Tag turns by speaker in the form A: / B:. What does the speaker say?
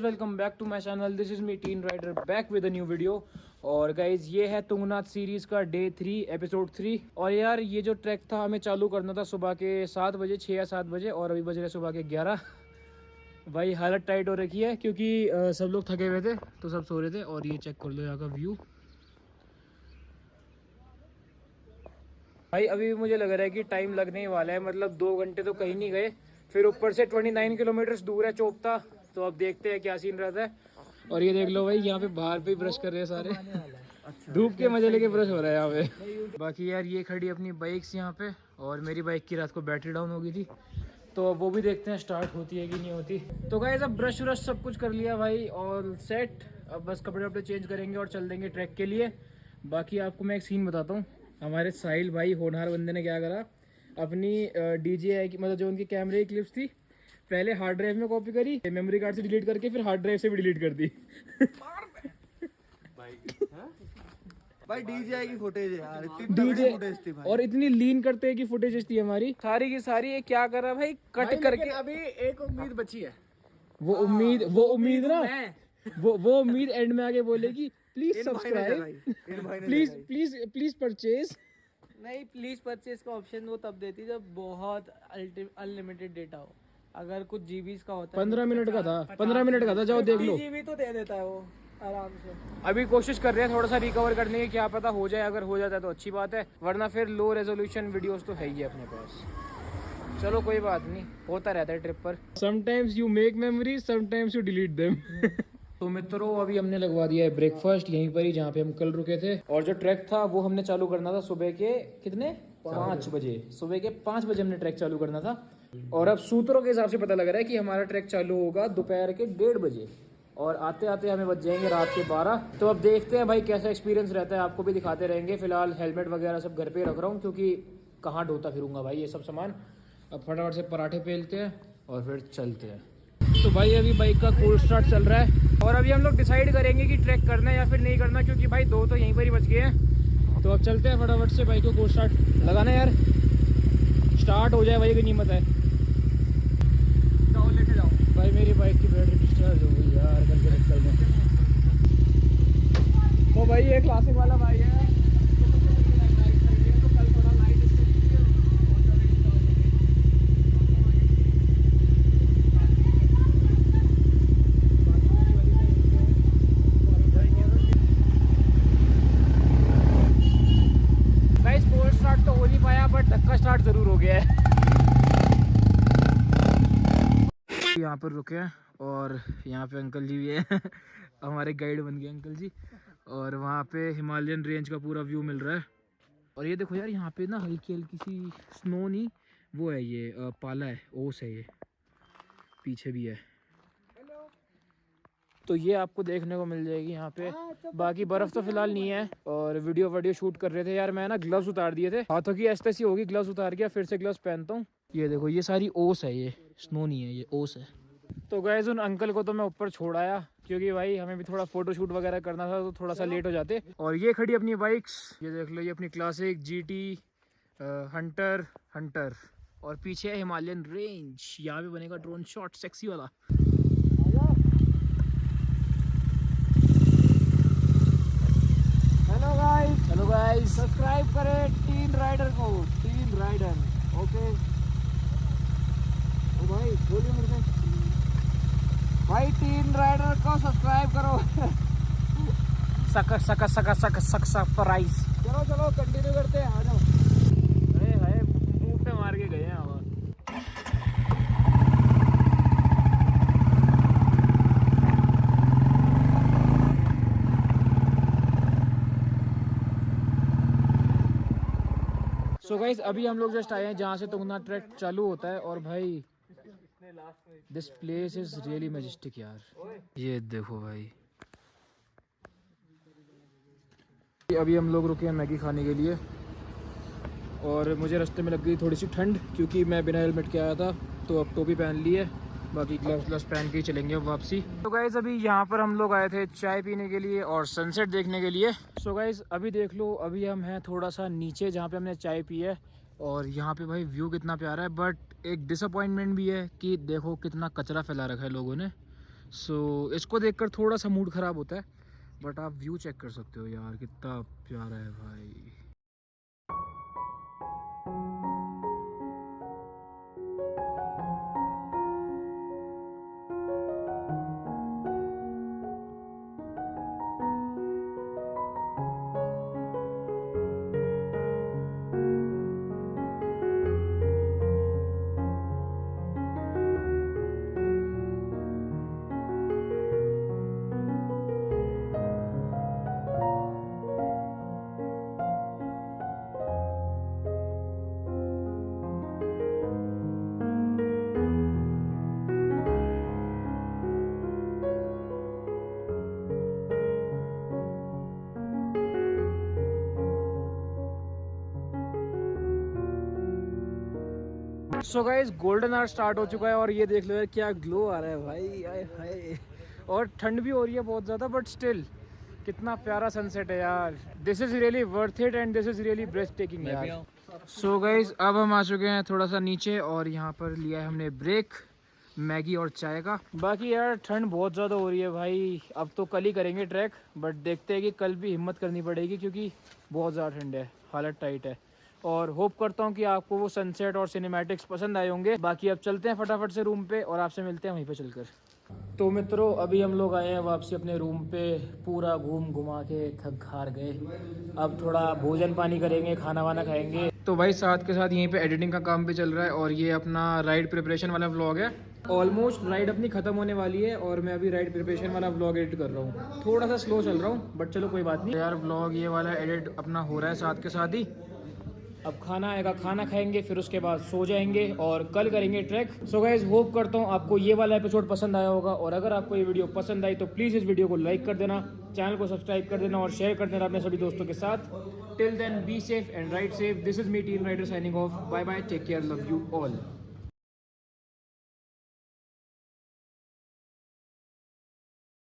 A: Welcome back to my channel. This is me team rider back with a new video. और guys ये है Tungnath series का day 3 episode 3। और यार ये जो ट्रैक था हमें चालू करना था सुबह के 7 बजे, 6 या 7 बजे, और अभी बज रहे सुबह के 11। भाई हालत टाइट हो रखी है क्योंकि सब लोग थके हुए थे तो सब सो रहे थे। और ये चेक कर लो यहाँ का व्यू। भाई अभी मुझे लग रहा है कि टाइम लगने ही वाला है, मतलब 2 घंटे तो कहीं नहीं गए। फिर ऊपर से 29 किलोमीटर दूर है चोपता, तो अब देखते हैं क्या सीन रहता है। और ये देख लो भाई यहाँ पे बाहर पे ब्रश कर रहे हैं सारे। धूप के मजे लेके ब्रश हो रहा है यहाँ पे। बाकी यार ये खड़ी अपनी बाइक्स यहाँ पे, और मेरी बाइक की रात को बैटरी डाउन हो गई थी, तो अब वो भी देखते हैं स्टार्ट होती है कि नहीं होती। तो गाइस अब ब्रश व्रश सब कुछ कर लिया भाई और सेट। अब बस कपड़े वपड़े चेंज करेंगे और चल देंगे ट्रैक के लिए। बाकी आपको मैं एक सीन बताता हूँ। हमारे साहिल भाई होनहार बंदे ने क्या करा, अपनी DJI की मतलब जो उनकी कैमरे की क्लिप्स थी पहले हार्ड ड्राइव में कॉपी करी, मेमोरी कार्ड से डिलीट करके फिर हार्ड ड्राइव से भी डिलीट कर दी।
B: भाई DJI की फुटेज है यार, इतनी
A: डीजे
B: फुटेज थी भाई।
A: और इतनी लीन करते हैं कि फुटेज थी हमारी सारी की सारी। ये क्या करा भाई, कट करके।
C: अभी एक उम्मीद बची है।
A: वो उम्मीद ना, वो उम्मीद एंड में आके बोलेगी प्लीज सब्सक्राइब, प्लीज परचेज।
C: नहीं, प्लीज परचेज का ऑप्शन वो तब देती जब बहुत अनलिमिटेड डेटा हो। अगर कुछ जीबी का होता है
A: 15 मिनट का था, 15 मिनट का था, जाओ देख लो।
C: जीबी तो दे देता है वो आराम से।
A: अभी कोशिश कर रहे हैं थोड़ा सा रिकवर करने की, क्या पता हो जाए। अगर हो जाता है तो अच्छी बात है, वरना फिर लो रेजोल्यूशन वीडियोस तो है ही है अपने पास। चलो कोई बात नहीं, होता रहता है ट्रिप पर। Sometimes you make memories, sometimes you delete them. तो मित्रों अभी हमने लगवा दिया है ब्रेकफास्ट यहीं पर ही जहाँ पे हम कल रुके थे। और जो ट्रैक था वो हमने चालू करना था सुबह के कितने 5 बजे। सुबह के 5 बजे हमने ट्रैक चालू करना था। और अब सूत्रों के हिसाब से पता लग रहा है कि हमारा ट्रैक चालू होगा दोपहर के 1:30 बजे, और आते आते हमें बच जाएंगे रात के 12। तो अब देखते हैं भाई कैसा एक्सपीरियंस रहता है, आपको भी दिखाते रहेंगे। फिलहाल हेलमेट वगैरह सब घर पे रख रहा हूँ क्योंकि कहाँ ढोता फिरूंगा भाई ये सब सामान। अब फटाफट से पराठे पेलते हैं और फिर चलते हैं। तो भाई अभी बाइक का कोल्ड स्टार्ट चल रहा है और अभी हम लोग डिसाइड करेंगे कि ट्रैक करना है या फिर नहीं करना, क्योंकि भाई 2 तो यहीं पर ही बच गए हैं। तो अब चलते हैं फटाफट से, बाइक को कोल्ड स्टार्ट लगाना यार, स्टार्ट हो जाए भाई, कोई नीमत है।
C: जाओ लेके जाओ
A: भाई मेरी बाइक की बैटरी डिस्चार्ज हो गई यार कल के चक्कर में।
C: तो भाई ये क्लासिक वाला भाई है, तो कल थोड़ा लाइट
A: गाइस कोल्ड स्टार्ट तो हो नहीं पाया बट धक्का स्टार्ट जरूर हो गया है। यहाँ पर रुके हैं और यहाँ पे अंकल जी भी है। हमारे गाइड बन गए अंकल जी। और वहाँ पे हिमालयन रेंज का पूरा व्यू मिल रहा है। और ये देखो यार यहाँ पे ना हल्की हल्की सी स्नो नहीं, वो है ये पाला है, ओस है ये, पीछे भी है। तो ये आपको देखने को मिल जाएगी यहाँ पे। बाकी बर्फ तो फिलहाल नहीं है। और वीडियो शूट कर रहे थे यार, मैं ना ग्लव्स उतार दिए थे, हाथों की ऐसी होगी, ग्लव्स उतार के फिर से ग्लव्स पहनता हूँ। ये देखो ये सारी ओस है, ये स्नो नहीं है, ये ओस है। तो गाइस उन अंकल को तो मैं ऊपर छोड़ आया क्योंकि भाई हमें भी थोड़ा फोटो शूट वगैरह करना था, तो थोड़ा सा लेट हो जाते। और ये खड़ी अपनी बाइक्स, ये देख लो, ये अपनी क्लासिक GT हंटर। और पीछे है हिमालयन रेंज। यहाँ पे बनेगा ड्रोन शॉट सेक्सी वाला। हेलो गाइस
C: सब्सक्राइब करें टीन राइडर को, टीन राइडर। ओके ओ भाई बोलिए मेरे से भाई, टीन राइडर को सब्सक्राइब करो।
A: सक प्राइस।
C: चलो कंटिन्यू करते हैं, आ जाओ।
A: हाय मुंह पे मार के गए हैं हवा। सो गाइस अभी हम लोग जस्ट आए हैं जहाँ से तुंगनाथ ट्रैक चालू होता है। और भाई this place is really majestic यार, ये देखो भाई। अभी हम लोग रुके हैं मैगी खाने के लिए, और मुझे रास्ते में लग गई थोड़ी सी ठंड क्योंकि मैं बिना हेलमेट के आया था। तो अब टोपी पहन ली है, बाकी ग्लव्स पहन के ही चलेंगे अब वापसी। तो गाइज अभी यहाँ पर हम लोग आए थे चाय पीने के लिए और सनसेट देखने के लिए। सो गाइज अभी देख लो, अभी हम हैं थोड़ा सा नीचे जहाँ पे हमने चाय पी है, और यहाँ पे भाई व्यू कितना प्यारा है। बट एक डिसअपॉइंटमेंट भी है कि देखो कितना कचरा फैला रखा है लोगों ने। सो इसको देखकर थोड़ा सा मूड ख़राब होता है, बट आप व्यू चेक कर सकते हो यार, कितना प्यारा है भाई। So guys golden hour start हो चुका है और ये देख लो यार क्या ग्लो आ रहा है भाई, आए हाय। और ठंड भी हो रही है बहुत ज़्यादा, बट स्टिल कितना प्यारा सनसेट है यार। This is really worth it and this is really breathtaking यार। सो गाइस अब हम आ चुके हैं थोड़ा सा नीचे और यहाँ पर लिया है हमने ब्रेक मैगी और चाय का। बाकी यार ठंड बहुत ज़्यादा हो रही है भाई, अब तो कल ही करेंगे ट्रैक, बट देखते हैं कि कल भी हिम्मत करनी पड़ेगी क्योंकि बहुत ज़्यादा ठंड है, हालत टाइट है। और होप करता हूँ कि आपको वो सनसेट और सिनेमैटिक्स पसंद आए होंगे। बाकी अब चलते हैं फटाफट से रूम पे और आपसे मिलते हैं वहीं पे चलकर। तो मित्रों अभी हम लोग आए हैं वापसी अपने रूम पे, पूरा घूम घुमा के थक हार गए। अब थोड़ा भोजन पानी करेंगे, खाना वाना खाएंगे। तो भाई साथ के साथ यहीं पे एडिटिंग का काम भी चल रहा है और ये अपना राइड प्रिपरेशन वाला व्लॉग है। ऑलमोस्ट राइड अपनी ख़त्म होने वाली है और मैं अभी राइड प्रिपरेशन वाला व्लॉग एडिट कर रहा हूँ। थोड़ा सा स्लो चल रहा हूँ बट चलो कोई बात नहीं यार। व्लॉग ये वाला एडिट अपना हो रहा है साथ के साथ ही। अब खाना आएगा, खाना खाएंगे, फिर उसके बाद सो जाएंगे और कल करेंगे ट्रैक। सो गाइज होप करता हूँ आपको ये वाला एपिसोड पसंद आया होगा और अगर आपको ये वीडियो पसंद आई तो प्लीज़ इस वीडियो को लाइक कर देना, चैनल को सब्सक्राइब कर देना और शेयर कर देना अपने सभी दोस्तों के साथ। Till then be safe and ride safe. This is me team rider signing off. Bye bye, take care, love you all.